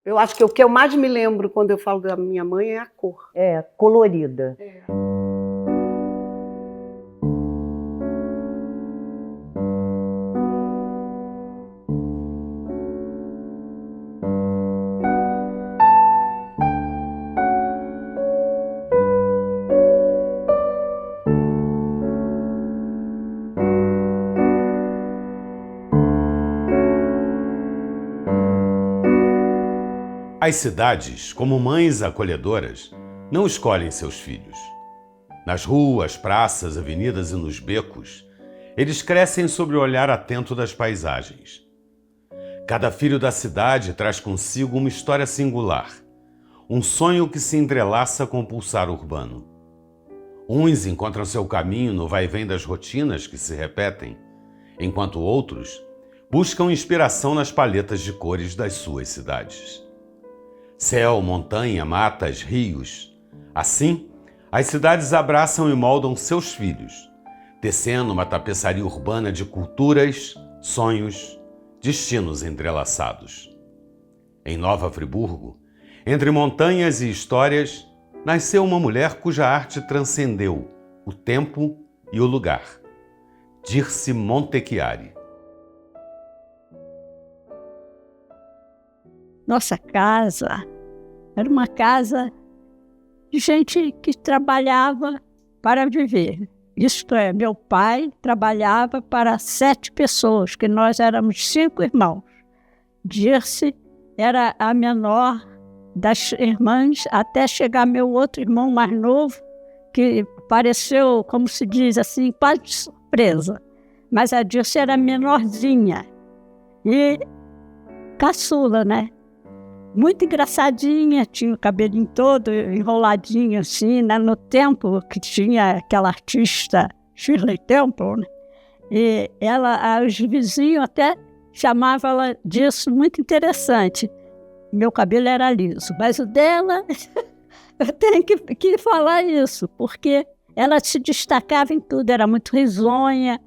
Eu acho que o que eu mais me lembro quando eu falo da minha mãe é a cor. É, colorida. As cidades, como mães acolhedoras, não escolhem seus filhos. Nas ruas, praças, avenidas e nos becos, eles crescem sob o olhar atento das paisagens. Cada filho da cidade traz consigo uma história singular, um sonho que se entrelaça com o pulsar urbano. Uns encontram seu caminho no vai-vem das rotinas que se repetem, enquanto outros buscam inspiração nas paletas de cores das suas cidades. Céu, montanha, matas, rios. Assim, as cidades abraçam e moldam seus filhos, tecendo uma tapeçaria urbana de culturas, sonhos, destinos entrelaçados. Em Nova Friburgo, entre montanhas e histórias, nasceu uma mulher cuja arte transcendeu o tempo e o lugar. Dirce Montechiari. Nossa casa era uma casa de gente que trabalhava para viver. Isto é, meu pai trabalhava para 7 pessoas, que nós éramos 5 irmãos. Dirce era a menor das irmãs, até chegar meu outro irmão mais novo, que pareceu, como se diz assim, quase de surpresa. Mas a Dirce era menorzinha e caçula, né? Muito engraçadinha, tinha o cabelinho todo enroladinho assim, né? No tempo que tinha aquela artista Shirley Temple, né? E os vizinhos até chamavam ela disso, muito interessante. Meu cabelo era liso, mas o dela, eu tenho que falar isso, porque ela se destacava em tudo, era muito risonha,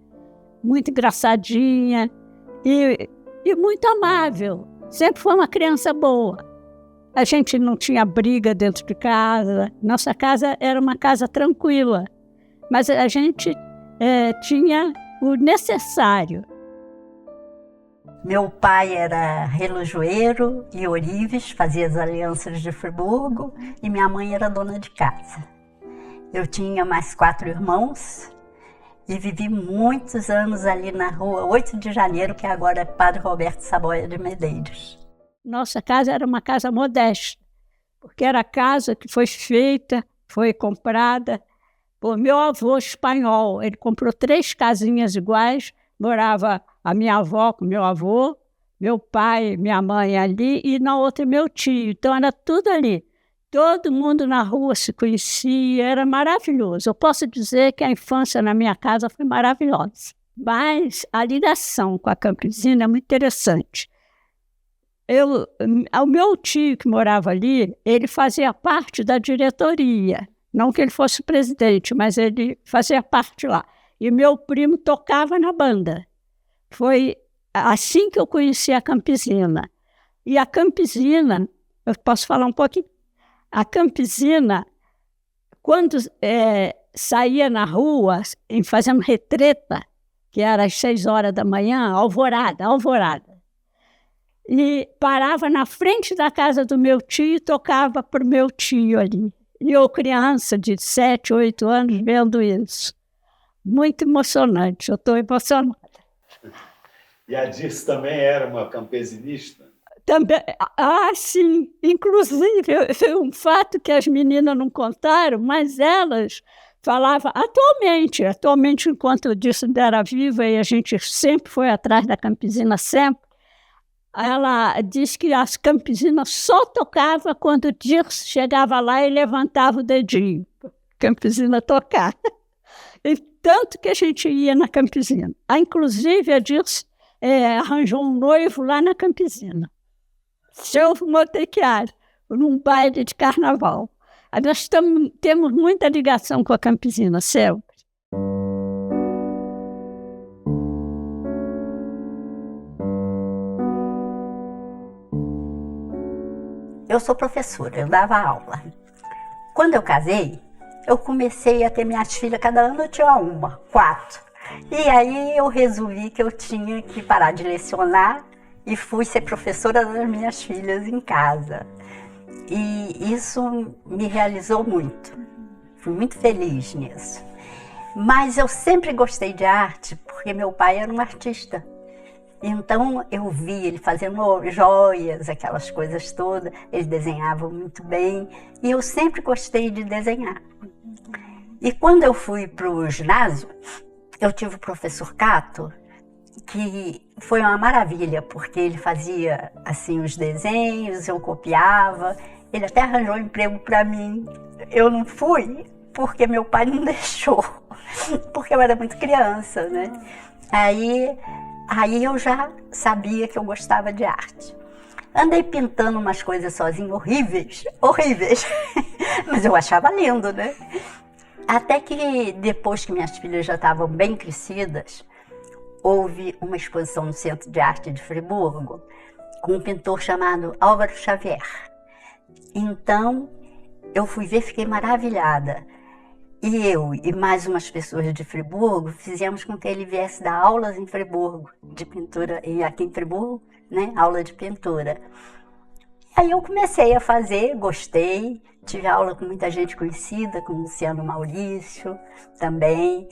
muito engraçadinha e muito amável. Sempre foi uma criança boa. A gente não tinha briga dentro de casa. Nossa casa era uma casa tranquila. Mas a gente tinha o necessário. Meu pai era relojoeiro e ourives, fazia as alianças de Friburgo, e minha mãe era dona de casa. Eu tinha mais 4 irmãos e vivi muitos anos ali na rua 8 de Janeiro, que agora é Padre Roberto Saboia de Medeiros. Nossa casa era uma casa modesta, porque era a casa que foi feita, foi comprada por meu avô espanhol. Ele comprou 3 casinhas iguais, morava a minha avó com meu avô, meu pai, minha mãe ali, e na outra meu tio. Então era tudo ali. Todo mundo na rua se conhecia, era maravilhoso. Eu posso dizer que a infância na minha casa foi maravilhosa. Mas a ligação com a Campesina é muito interessante. O meu tio que morava ali, ele fazia parte da diretoria. Não que ele fosse presidente, mas ele fazia parte lá. E meu primo tocava na banda. Foi assim que eu conheci a Campesina. E a Campesina, eu posso falar um pouquinho? A Campesina, quando saía na rua, fazendo retreta, que era às 6 horas da manhã, alvorada. E parava na frente da casa do meu tio e tocava para o meu tio ali. E eu, criança de 7, 8 anos, vendo isso. Muito emocionante, eu estou emocionada. E a Dirce também era uma campesinista? Também, sim. Inclusive, um fato que as meninas não contaram, mas elas falavam atualmente, enquanto eu disse ainda era viva e a gente sempre foi atrás da Campesina, sempre, ela diz que as Campesinas só tocavam quando o Dirce chegava lá e levantava o dedinho. Campesina tocar. E tanto que a gente ia na Campesina. Inclusive, a Dirce arranjou um noivo lá na Campesina. Seu Montechiari, num baile de carnaval. Nós temos muita ligação com a Campesina, sempre. eu sou professora, eu dava aula. Quando eu casei, eu comecei a ter minhas filhas, cada ano eu tinha 4. E aí eu resolvi que eu tinha que parar de lecionar e fui ser professora das minhas filhas em casa. E isso me realizou muito. Fui muito feliz nisso. Mas eu sempre gostei de arte porque meu pai era um artista. Então eu vi ele fazendo joias, aquelas coisas todas. Ele desenhava muito bem e eu sempre gostei de desenhar. E quando eu fui para o ginásio, eu tive o professor Cato, que foi uma maravilha, porque ele fazia assim os desenhos, eu copiava. Ele até arranjou um emprego para mim. Eu não fui porque meu pai não deixou, porque eu era muito criança, né? Aí eu já sabia que eu gostava de arte. Andei pintando umas coisas sozinha, horríveis, mas eu achava lindo, né? Até que depois que minhas filhas já estavam bem crescidas, houve uma exposição no Centro de Arte de Friburgo com um pintor chamado Álvaro Xavier. Então, eu fui ver, fiquei maravilhada. E eu e mais umas pessoas de Friburgo fizemos com que ele viesse dar aulas em Friburgo, de pintura, e aqui em Friburgo, né, aula de pintura. E aí eu comecei a fazer, gostei, tive aula com muita gente conhecida, com Luciano Maurício também.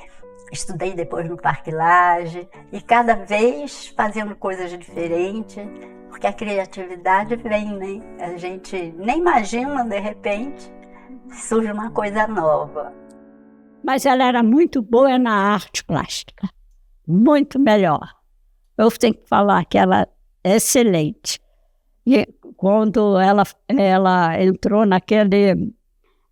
Estudei depois no Parque Lage e cada vez fazendo coisas diferentes, porque a criatividade vem, né? A gente nem imagina, de repente, surge uma coisa nova. Mas ela era muito boa na arte plástica, muito melhor. Eu tenho que falar que ela é excelente. E quando ela entrou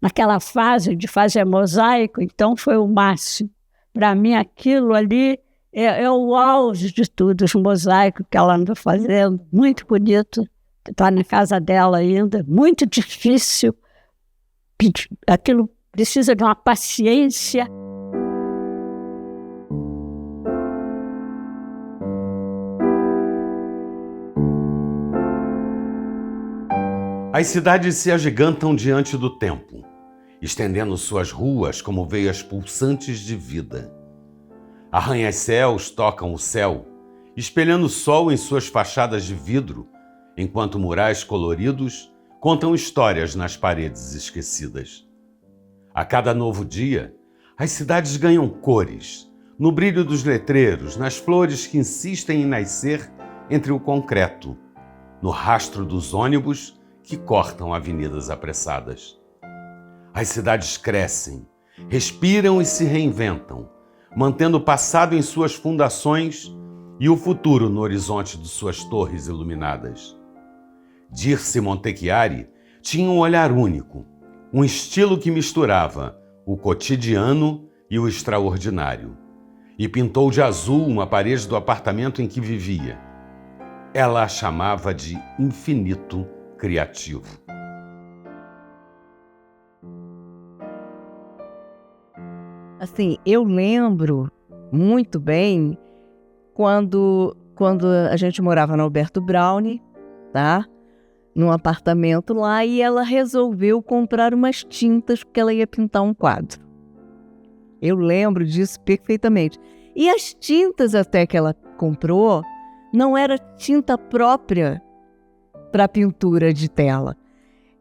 naquela fase de fazer mosaico, então foi o máximo. Para mim, aquilo ali é o auge de tudo, os mosaicos que ela anda fazendo, muito bonito, está na casa dela ainda, muito difícil, aquilo precisa de uma paciência. As cidades se agigantam diante do tempo, estendendo suas ruas como veias pulsantes de vida. Arranha-céus tocam o céu, espelhando o sol em suas fachadas de vidro, enquanto murais coloridos contam histórias nas paredes esquecidas. A cada novo dia, as cidades ganham cores, no brilho dos letreiros, nas flores que insistem em nascer entre o concreto, no rastro dos ônibus que cortam avenidas apressadas. As cidades crescem, respiram e se reinventam, mantendo o passado em suas fundações e o futuro no horizonte de suas torres iluminadas. Dirce Montechiari tinha um olhar único, um estilo que misturava o cotidiano e o extraordinário, e pintou de azul uma parede do apartamento em que vivia. Ela a chamava de infinito criativo. Assim, eu lembro muito bem quando a gente morava na Alberto Browne, tá? Num apartamento lá, e ela resolveu comprar umas tintas porque ela ia pintar um quadro. Eu lembro disso perfeitamente. E as tintas até que ela comprou não era tinta própria para pintura de tela.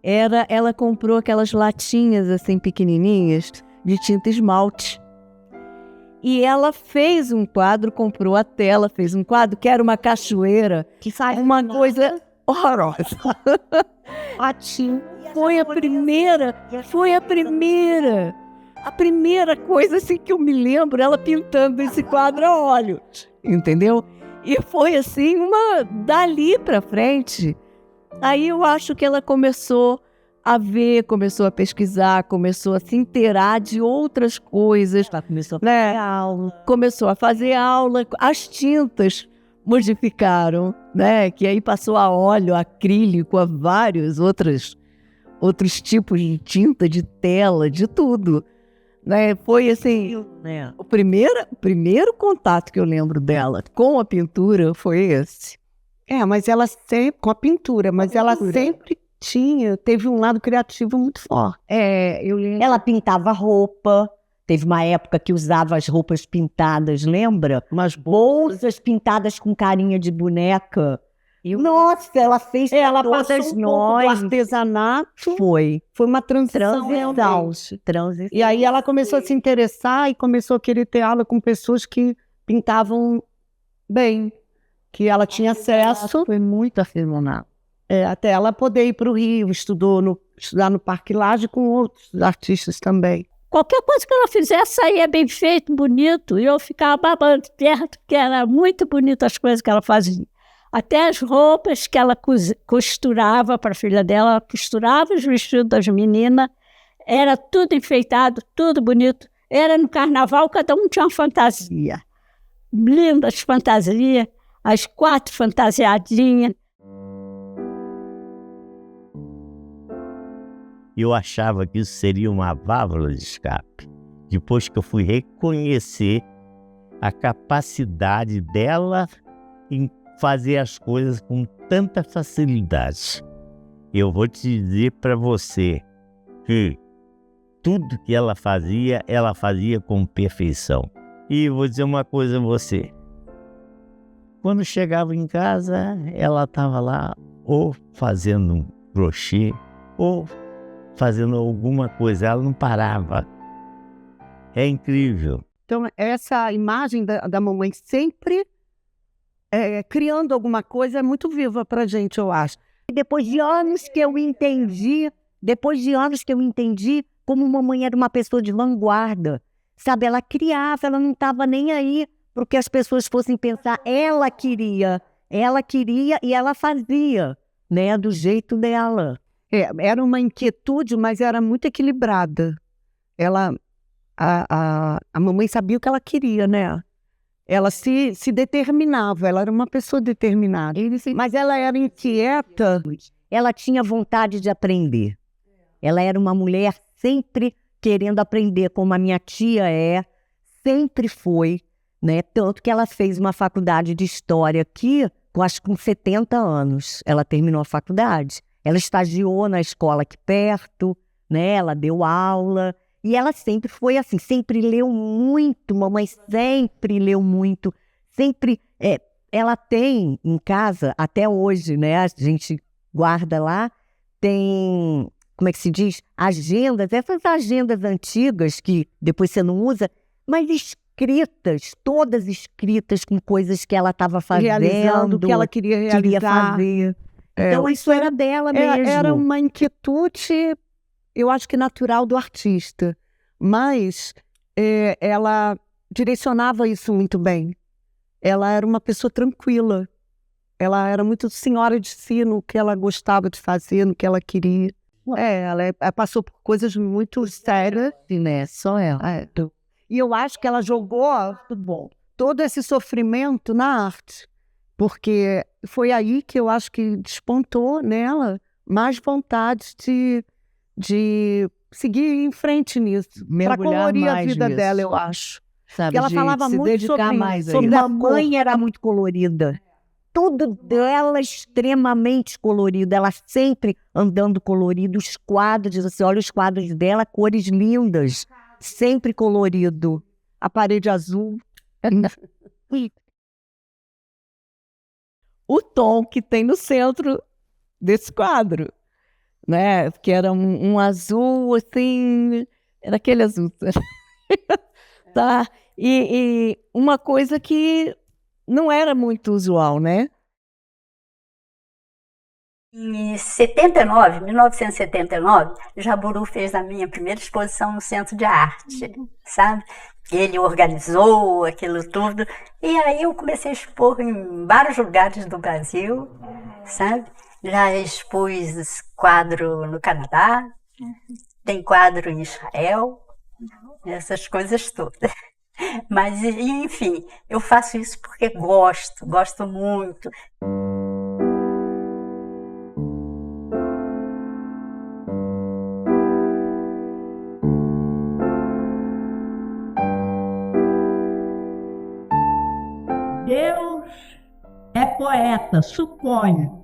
Ela comprou aquelas latinhas assim pequenininhas de tinta esmalte. E ela fez um quadro, comprou a tela, fez um quadro que era uma cachoeira, que sai uma coisa horrorosa. Foi a primeira coisa assim que eu me lembro, ela pintando esse quadro a óleo, entendeu? E foi assim, dali para frente. Aí eu acho que ela começou a ver, começou a pesquisar, começou a se inteirar de outras coisas. Ela começou a fazer aula. Começou a fazer aula. As tintas modificaram, né? Que aí passou a óleo, acrílico, a vários outros tipos de tinta, de tela, de tudo. Né? Foi assim, o primeiro contato que eu lembro dela com a pintura foi esse. Mas ela sempre, com a pintura, mas ela sempre teve um lado criativo muito forte. Eu lembro. Ela pintava roupa. Teve uma época que usava as roupas pintadas, lembra? Umas bolsas pintadas com carinha de boneca. Nossa, ela fez Ela todas passou um pouco do nós. artesanato. Foi. Foi uma transição. Transição. E aí ela começou a se interessar e começou a querer ter aula com pessoas que pintavam bem, que ela tinha acesso. Foi muito afirmado. Até ela poder ir para o Rio, estudar no Parque Lage com outros artistas também. Qualquer coisa que ela fizesse saía bem feito, bonito, e eu ficava babando perto, porque era muito bonito as coisas que ela fazia. Até as roupas que ela costurava para a filha dela, ela costurava os vestidos das meninas, era tudo enfeitado, tudo bonito. Era no carnaval, cada um tinha uma fantasia. Lindas fantasias, as 4 fantasiadinhas. Eu achava que isso seria uma válvula de escape. Depois que eu fui reconhecer a capacidade dela em fazer as coisas com tanta facilidade. Eu vou te dizer para você que tudo que ela fazia com perfeição. E vou dizer uma coisa a você. Quando chegava em casa, ela estava lá ou fazendo um crochê ou fazendo alguma coisa, ela não parava. É incrível. Então, essa imagem da mamãe sempre criando alguma coisa é muito viva pra gente, eu acho. Depois de anos que eu entendi como mamãe era uma pessoa de vanguarda, sabe? Ela criava, ela não estava nem aí para que as pessoas fossem pensar. Ela queria e ela fazia, né? Do jeito dela. Era uma inquietude, mas era muito equilibrada. A mamãe sabia o que ela queria, né? Ela se determinava, ela era uma pessoa determinada. Mas ela era inquieta. Ela tinha vontade de aprender. Ela era uma mulher sempre querendo aprender, como a minha tia sempre foi, né? Tanto que ela fez uma faculdade de História aqui, acho que com 70 anos. Ela terminou a faculdade. Ela estagiou na escola aqui perto, né? Ela deu aula. E ela sempre foi assim, sempre leu muito, mamãe sempre leu muito. Sempre, ela tem em casa, até hoje, né? A gente guarda lá, tem, como é que se diz? Agendas, essas agendas antigas que depois você não usa, mas escritas, todas escritas com coisas que ela estava fazendo. Realizando o que ela queria realizar. Queria fazer. Então isso era dela mesmo. Era uma inquietude, eu acho que natural do artista, mas ela direcionava isso muito bem. Ela era uma pessoa tranquila, ela era muito senhora de si no que ela gostava de fazer, no que ela queria. Ela passou por coisas muito sérias, né? Só ela. E eu acho que ela jogou todo esse sofrimento na arte, porque foi aí que eu acho que despontou nela mais vontade de seguir em frente nisso, para colorir a vida dela, eu acho. Sabe, ela falava se muito dedicar mais sobre a mãe era muito colorida. Tudo dela extremamente colorido. Ela sempre andando colorido. Os quadros, você olha os quadros dela, cores lindas. Sempre colorido. A parede azul. O tom que tem no centro desse quadro, né? Que era um azul, assim... Era aquele azul, tá? E uma coisa que não era muito usual, né? Em 1979, Jaburu fez a minha primeira exposição no Centro de Arte, sabe? Ele organizou aquilo tudo, e aí eu comecei a expor em vários lugares do Brasil, sabe? Já expus quadro no Canadá, tem quadro em Israel, essas coisas todas. Mas, enfim, eu faço isso porque gosto muito. Deus é poeta, suponho.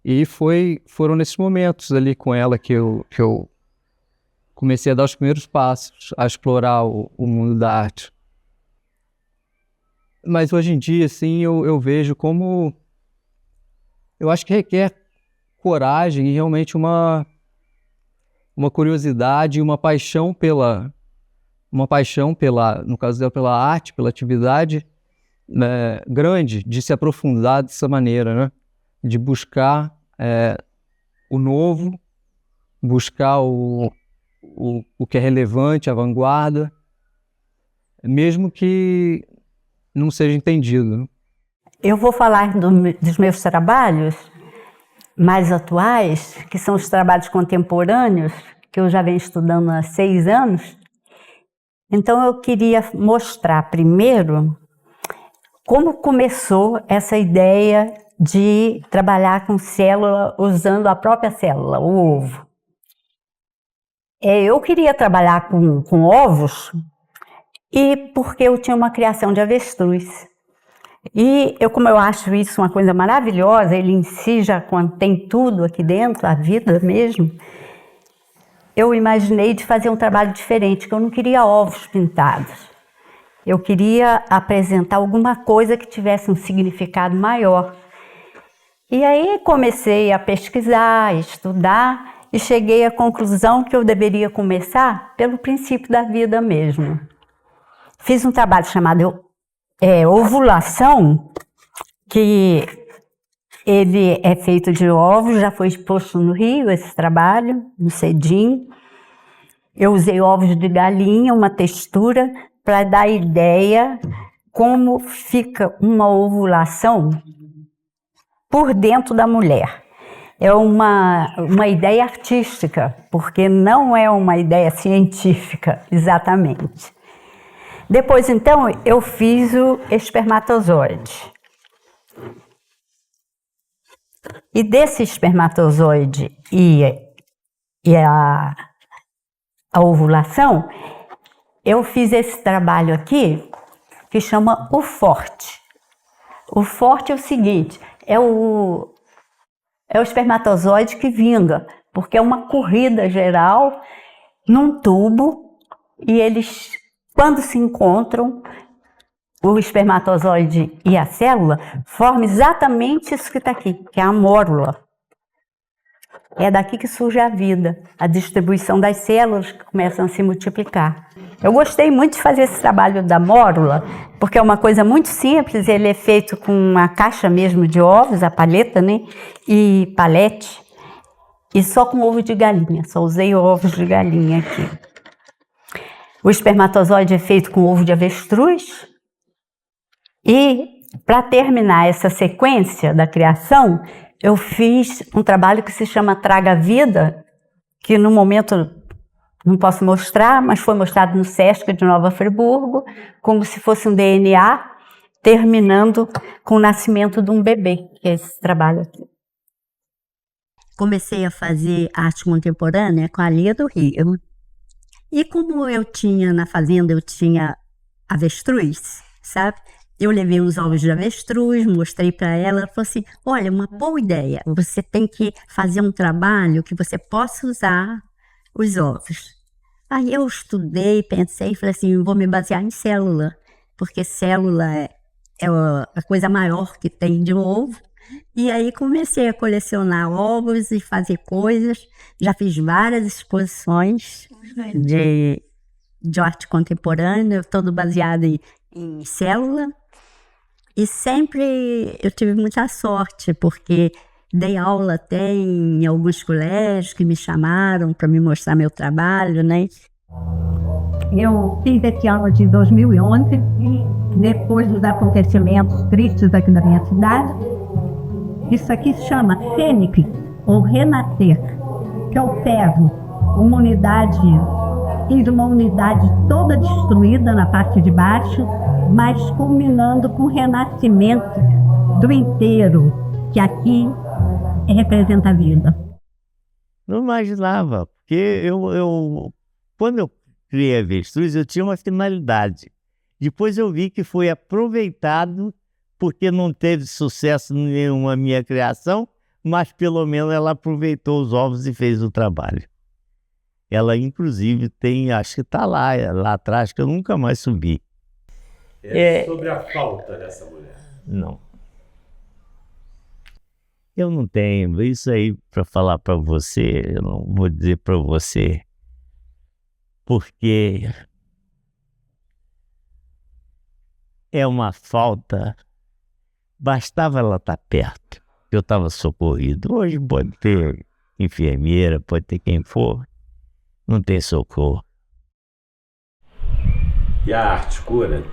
E foram nesses momentos ali com ela que eu comecei a dar os primeiros passos, a explorar o mundo da arte. Mas hoje em dia, assim, eu vejo como... Eu acho que requer coragem e realmente uma curiosidade e uma paixão no caso dela, pela arte, pela atividade, né, grande, de se aprofundar dessa maneira, né? De buscar o novo, buscar o que é relevante, a vanguarda, mesmo que não seja entendido, né? Eu vou falar dos meus trabalhos mais atuais, que são os trabalhos contemporâneos, que eu já venho estudando há 6 anos. Então eu queria mostrar primeiro como começou essa ideia de trabalhar com célula, usando a própria célula, o ovo. Eu queria trabalhar com ovos, e porque eu tinha uma criação de avestruz. E como eu acho isso uma coisa maravilhosa, ele em si já contém tudo aqui dentro, a vida mesmo, eu imaginei de fazer um trabalho diferente, que eu não queria ovos pintados. Eu queria apresentar alguma coisa que tivesse um significado maior. E aí comecei a pesquisar, a estudar, e cheguei à conclusão que eu deveria começar pelo princípio da vida mesmo. Fiz um trabalho chamado ovulação, que ele é feito de ovos, já foi exposto no Rio esse trabalho, no Cedim. Eu usei ovos de galinha, uma textura, para dar ideia como fica uma ovulação por dentro da mulher. É uma ideia artística, porque não é uma ideia científica, exatamente. Depois, então, eu fiz o espermatozoide. E desse espermatozoide e a ovulação, eu fiz esse trabalho aqui, que chama o forte. O forte é o seguinte, é o espermatozoide que vinga, porque é uma corrida geral num tubo, e eles, quando se encontram, o espermatozoide e a célula, formam exatamente isso que está aqui, que é a mórula. É daqui que surge a vida, a distribuição das células que começam a se multiplicar. Eu gostei muito de fazer esse trabalho da mórula, porque é uma coisa muito simples, ele é feito com uma caixa mesmo de ovos, a paleta, né? E palete, e só com ovo de galinha, só usei ovos de galinha aqui. O espermatozoide é feito com ovo de avestruz, e para terminar essa sequência da criação, eu fiz um trabalho que se chama Traga Vida, que no momento não posso mostrar, mas foi mostrado no Sesc de Nova Friburgo, como se fosse um DNA, terminando com o nascimento de um bebê, que é esse trabalho aqui. Comecei a fazer arte contemporânea com a Lia do Rio. E como eu tinha na fazenda, eu tinha avestruz, sabe? Eu levei uns ovos de avestruz, mostrei para ela, ela falou assim, olha, uma boa ideia, você tem que fazer um trabalho que você possa usar os ovos. Aí eu estudei, pensei, falei assim, vou me basear em célula, porque célula é a coisa maior que tem de ovo. E aí comecei a colecionar ovos e fazer coisas, já fiz várias exposições de arte contemporânea, todo baseado em célula. E sempre eu tive muita sorte, porque dei aula até em alguns colégios que me chamaram para me mostrar meu trabalho, né? Eu fiz esse ano de 2011, depois dos acontecimentos tristes aqui da minha cidade. Isso aqui se chama Fênix, ou Renascer, que eu pego uma unidade, fiz uma unidade toda destruída na parte de baixo, mas culminando com o renascimento do inteiro, que aqui representa a vida. Não imaginava, porque quando eu criei a avestruz, eu tinha uma finalidade. Depois eu vi que foi aproveitado, porque não teve sucesso nenhum a minha criação, mas pelo menos ela aproveitou os ovos e fez o trabalho. Ela, inclusive, tem, acho que está lá atrás, que eu nunca mais subi. Sobre a falta dessa mulher. Não. Eu não tenho isso aí para falar para você, eu não vou dizer para você, porque é uma falta, bastava ela estar perto, eu estava socorrido. Hoje pode ter enfermeira, pode ter quem for, não tem socorro. E a arte cura?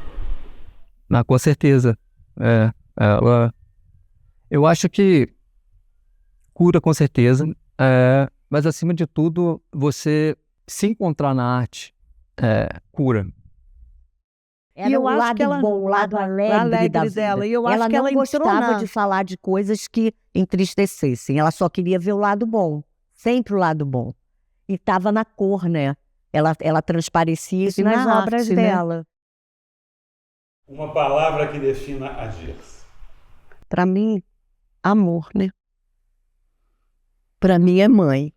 Ah, com certeza. Eu acho que cura com certeza, mas acima de tudo, você se encontrar na arte cura. Era eu o acho lado que ela- bom, o lado alegre da vida. dela. E eu acho Ela que não ela entrou gostava na... de falar de coisas que entristecessem. Ela só queria ver o lado bom, sempre o lado bom. E estava na cor, né? Ela transparecia isso E nas na obras arte, né? dela. Uma palavra que defina a Dirce. Para mim, amor, né? Para mim é mãe.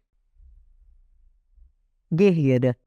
Guerreira.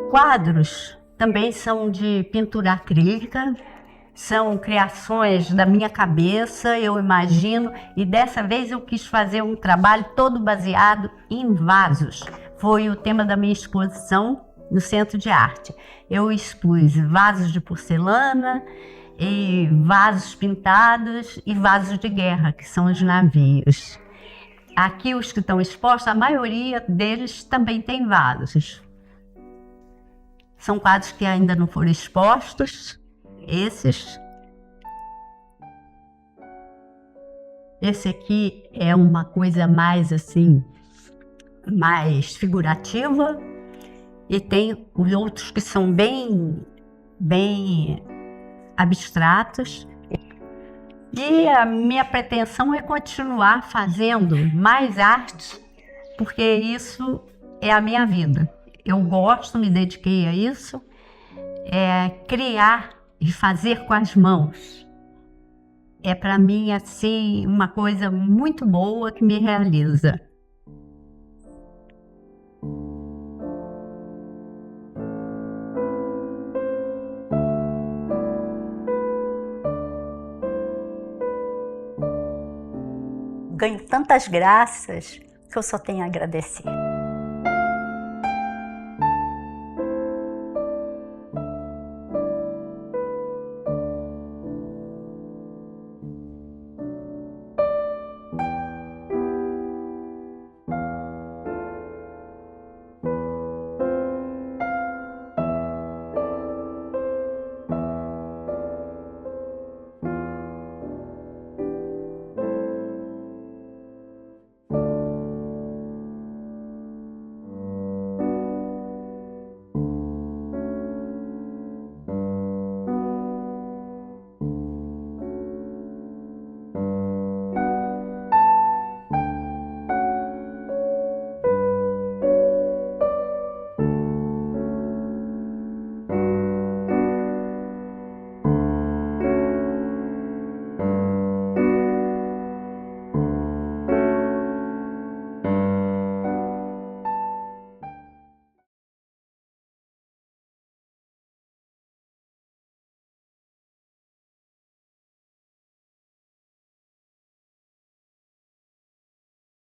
Quadros também são de pintura acrílica, são criações da minha cabeça, eu imagino, e dessa vez eu quis fazer um trabalho todo baseado em vasos. Foi o tema da minha exposição no Centro de Arte. Eu expus vasos de porcelana, e vasos pintados e vasos de guerra, que são os navios. Aqui os que estão expostos, a maioria deles também tem vasos. São quadros que ainda não foram expostos, esses. Esse aqui é uma coisa mais assim, mais figurativa. E tem os outros que são bem abstratos. E a minha pretensão é continuar fazendo mais arte, porque isso é a minha vida. Eu gosto, me dediquei a isso, criar e fazer com as mãos. É para mim assim uma coisa muito boa que me realiza. Ganho tantas graças que eu só tenho a agradecer.